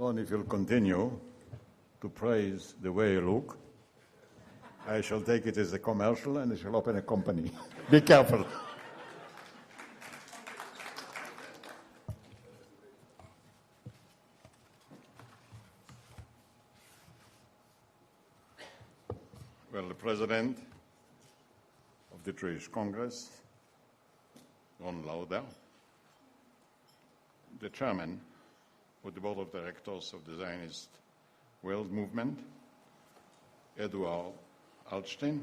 Ron, if you'll continue to praise the way you look, I shall take it as a commercial and I shall open a company. Be careful. Well, the President of the Jewish Congress, Ron Lauder, the Chairman of the Board of Directors of the Zionist World Movement, Eduard Altstein,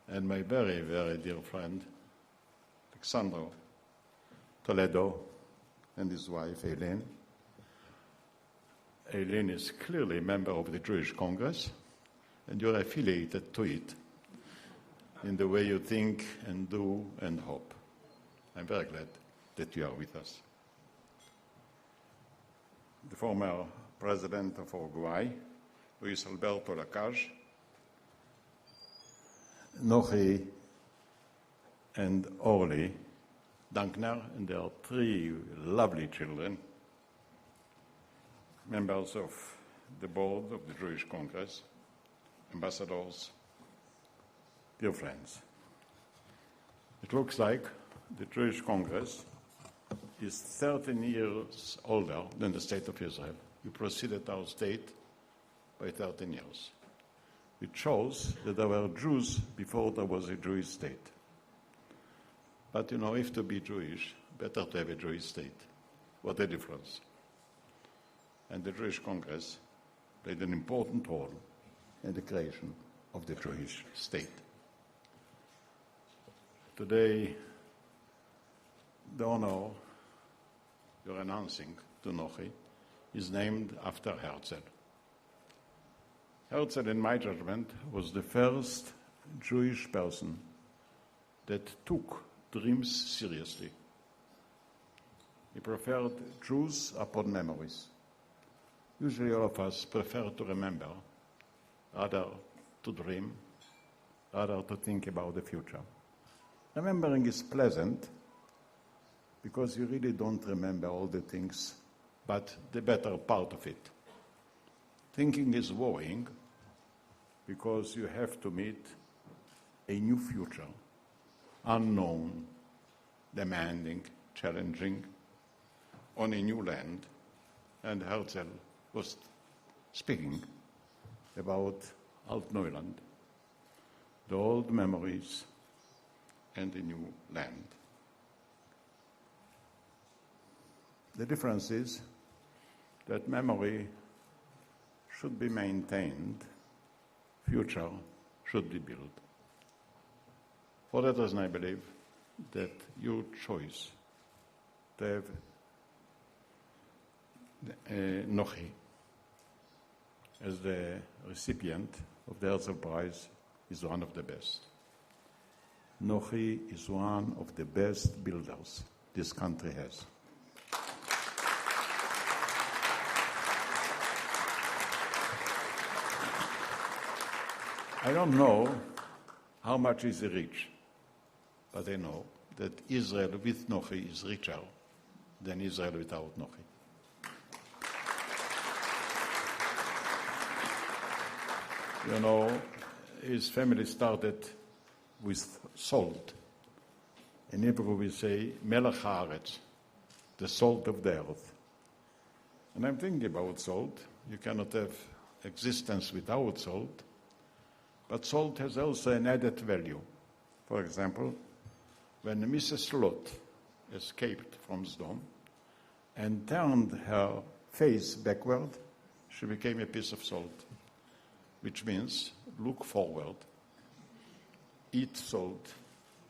and my very, very dear friend, Alexandro Toledo, and his wife, Eileen. Eileen is clearly a member of the Jewish Congress, and you're affiliated to it in the way you think and do and hope. I'm very glad that you are with us. The former President of Uruguay, Luis Alberto Lacalle, Nochi and Orly Dankner, and their 3 lovely children, members of the board of the Jewish Congress, ambassadors, dear friends. It looks like the Jewish Congress is 13 years older than the State of Israel. We preceded our state by 13 years. It shows that there were Jews before there was a Jewish state. But you know, if to be Jewish, better to have a Jewish state. What a difference. And the Jewish Congress played an important role in the creation of the Jewish state. Today, the honor you're announcing to Nochi is named after Herzl. Herzl, in my judgment, was the first Jewish person that took dreams seriously. He preferred Jews upon memories. Usually all of us prefer to remember rather to dream, rather to think about the future. Remembering is pleasant because you really don't remember all the things, but the better part of it. Thinking is worrying because you have to meet a new future, unknown, demanding, challenging, on a new land. And Herzl was speaking about Alt-Neuland, the old memories and the new land. The difference is that memory should be maintained, future should be built. For that reason, I believe that your choice to have Nochi as the recipient of the Herzl Prize is one of the best. Nochi is one of the best builders this country has. I don't know how much is rich, but I know that Israel with Nochi is richer than Israel without Nochi. You know, his family started with salt. In Hebrew we say, melech haaretz, the salt of the earth. And I'm thinking about salt. You cannot have existence without salt. But salt has also an added value. For example, when Mrs. Lot escaped from Sodom and turned her face backward, she became a piece of salt, which means look forward, eat salt,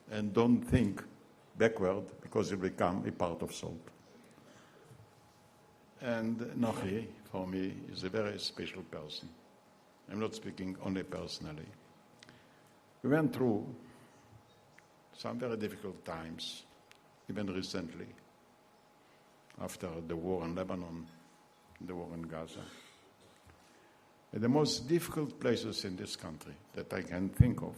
and don't think backward because you become a part of salt. And Nochi, for me, is a very special person. I'm not speaking only personally. We went through some very difficult times, even recently, after the war in Lebanon, the war in Gaza. And the most difficult places in this country that I can think of,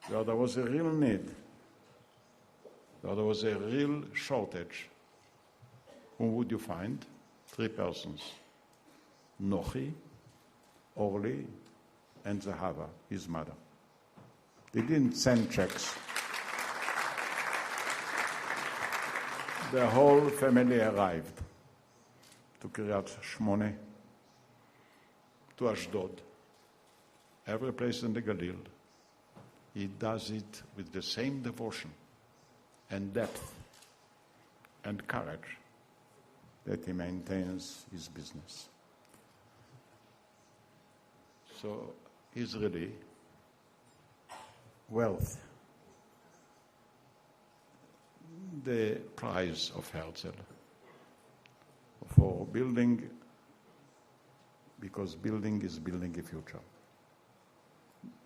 where there was a real need, where there was a real shortage whom would you find? 3 persons. Nochi, Orly, and Zahava, his mother. They didn't send checks. The whole family arrived to Kiryat Shmone, to Ashdod, every place in the Galil. He does it with the same devotion and depth and courage that he maintains his business. So he's really wealth, the prize of Herzl for building, because building is building a future.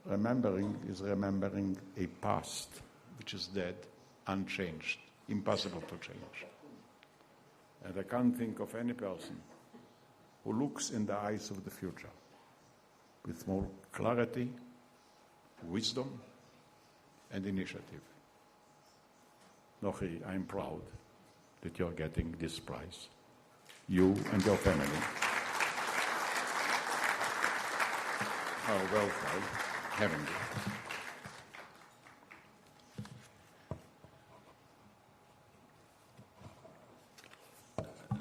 Remembering is remembering a past which is dead, unchanged, impossible to change. And I can't think of any person who looks in the eyes of the future with more clarity, wisdom, and initiative. Nochi, I'm proud that you're getting this prize. You and your family are well proud having it.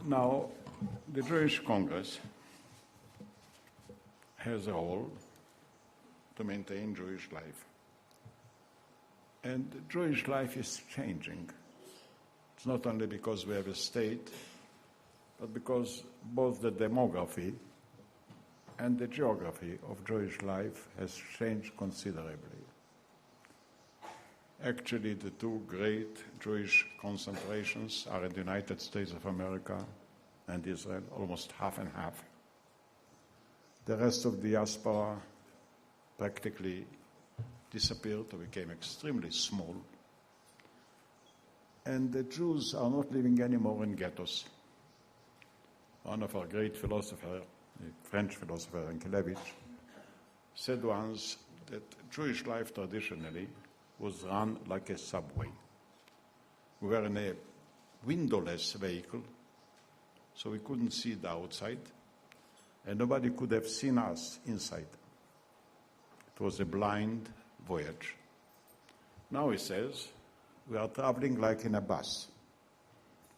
Now, the Jewish Congress has a role to maintain Jewish life. And Jewish life is changing. It's not only because we have a state, but because both the demography and the geography of Jewish life has changed considerably. Actually, the two great Jewish concentrations are in the United States of America and Israel, almost half and half. The rest of the diaspora practically disappeared or became extremely small. And the Jews are not living anymore in ghettos. One of our great philosophers, the French philosopher Enkelevich, said once that Jewish life traditionally was run like a subway. We were in a windowless vehicle, so we couldn't see the outside, and nobody could have seen us inside. It was a blind voyage. Now he says, we are traveling like in a bus.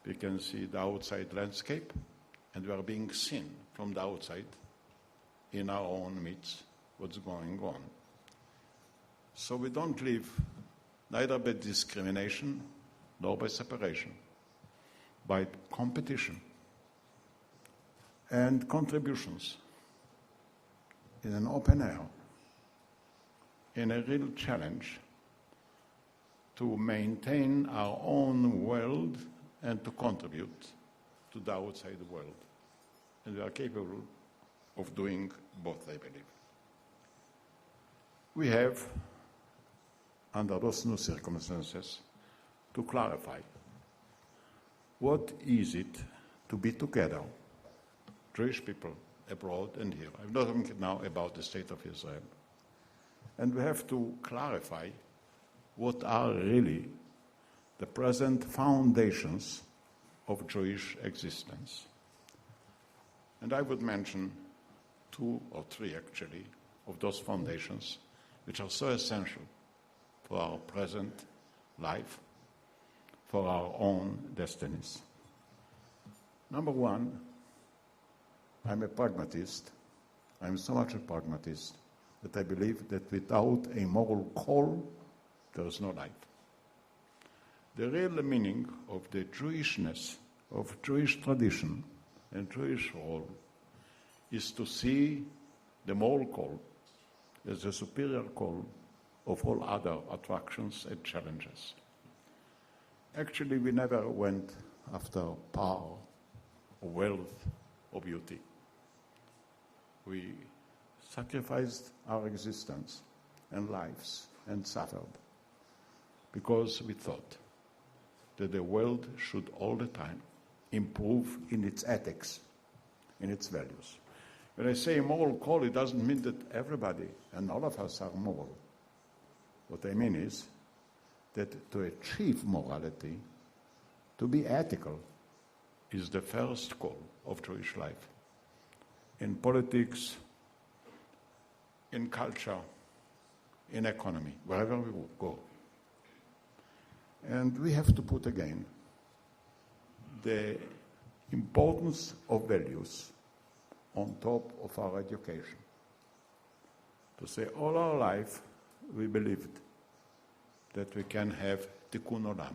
We can see the outside landscape, and we are being seen from the outside in our own midst, what's going on. So we don't live neither by discrimination nor by separation, by competition and contributions in an open air, in a real challenge to maintain our own world and to contribute to the outside world. And we are capable of doing both, I believe. We have, under those new circumstances, to clarify what is it to be together, Jewish people abroad and here. I'm not talking now about the state of Israel. And we have to clarify what are really the present foundations of Jewish existence. And I would mention 2 or 3, actually, of those foundations which are so essential for our present life, for our own destinies. Number 1, I'm a pragmatist. I'm so much a pragmatist that I believe that without a moral call, there is no life. The real meaning of the Jewishness, of Jewish tradition and Jewish role is to see the moral call as a superior call of all other attractions and challenges. Actually, we never went after power or wealth or beauty. We sacrificed our existence and lives and suffered because we thought that the world should all the time improve in its ethics, in its values. When I say moral call, it doesn't mean that everybody and all of us are moral. What I mean is that to achieve morality, to be ethical, is the first goal of Jewish life. In politics, in culture, in economy, wherever we go. And we have to put again the importance of values on top of our education. To say all our life we believed that we can have tikkun olam,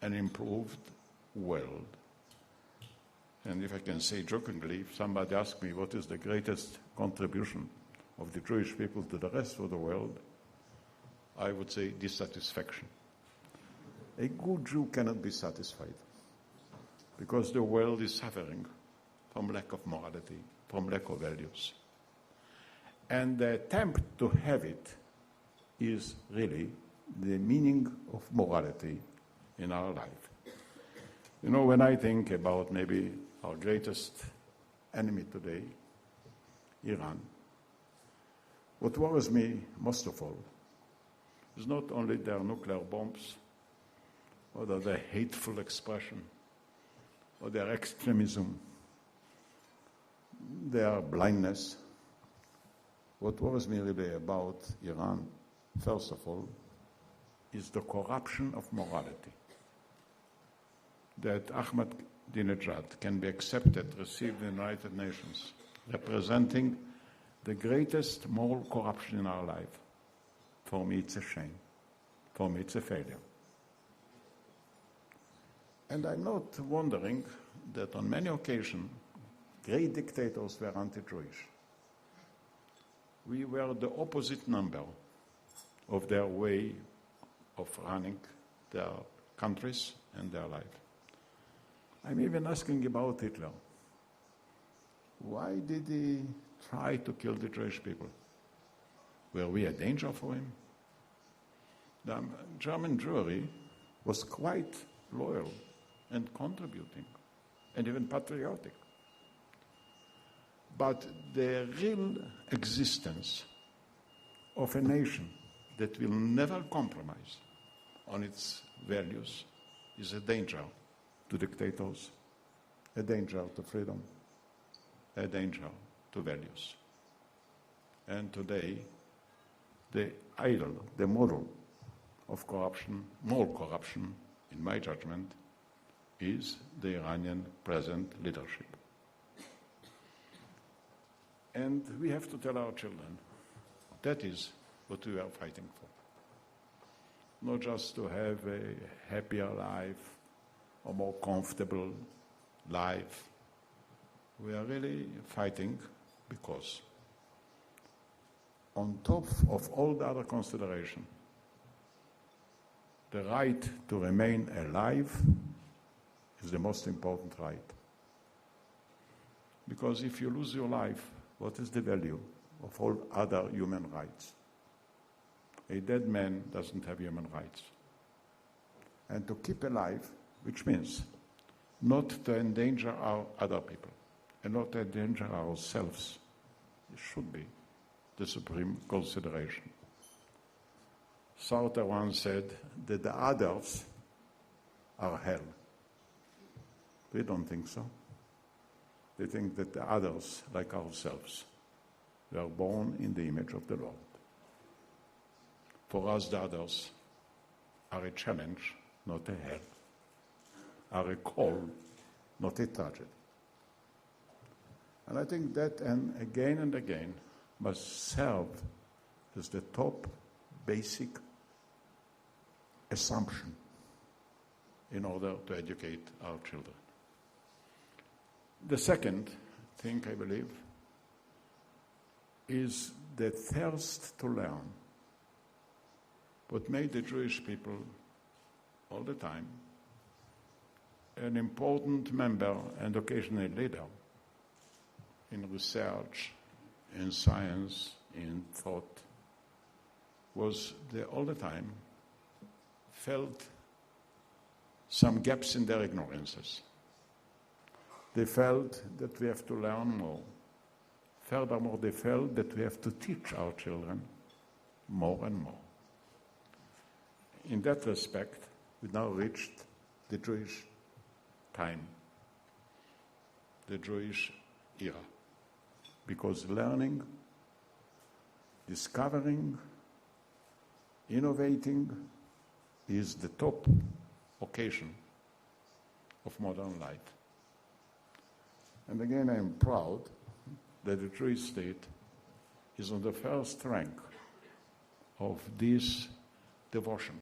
an improved world. And if I can say jokingly, if somebody asks me what is the greatest contribution of the Jewish people to the rest of the world, I would say dissatisfaction. A good Jew cannot be satisfied because the world is suffering from lack of morality, from lack of values. And the attempt to have it is really the meaning of morality in our life. You know, when I think about maybe our greatest enemy today, Iran, what worries me most of all is not only their nuclear bombs, or their hateful expression, or their extremism, their blindness. What worries me really about Iran, first of all, is the corruption of morality. That Ahmadinejad can be accepted, received in the United Nations, representing the greatest moral corruption in our life. For me, it's a shame. For me, it's a failure. And I'm not wondering that on many occasions, great dictators were anti-Jewish. We were the opposite number of their way of running their countries and their life. I'm even asking about Hitler. Why did he try to kill the Jewish people? Were we a danger for him? The German Jewry was quite loyal and contributing, and even patriotic. But the real existence of a nation that will never compromise on its values is a danger to dictators, a danger to freedom, a danger to values. And today, the idol, the model of corruption, more corruption, in my judgment, is the Iranian present leadership. And we have to tell our children that is what we are fighting for. Not just to have a happier life or more comfortable life. We are really fighting because on top of all the other considerations, the right to remain alive is the most important right. Because if you lose your life, what is the value of all other human rights? A dead man doesn't have human rights. And to keep alive, which means not to endanger our other people and not to endanger ourselves, it should be the supreme consideration. Sartre once said that the others are hell. We don't think so. They think that the others, like ourselves, we are born in the image of the Lord. For us, the others are a challenge, not a hell, are a call, not a tragedy. And I think that, and again, must serve as the top basic assumption in order to educate our children. The second thing, I believe, is the thirst to learn. What made the Jewish people all the time an important member and occasionally leader in research, in science, in thought, was they all the time felt some gaps in their ignorances. They felt that we have to learn more. Furthermore, they felt that we have to teach our children more and more. In that respect, we now reached the Jewish time, the Jewish era. Because learning, discovering, innovating is the top occasion of modern life. And again, I am proud that the Jewish state is on the first rank of this devotion.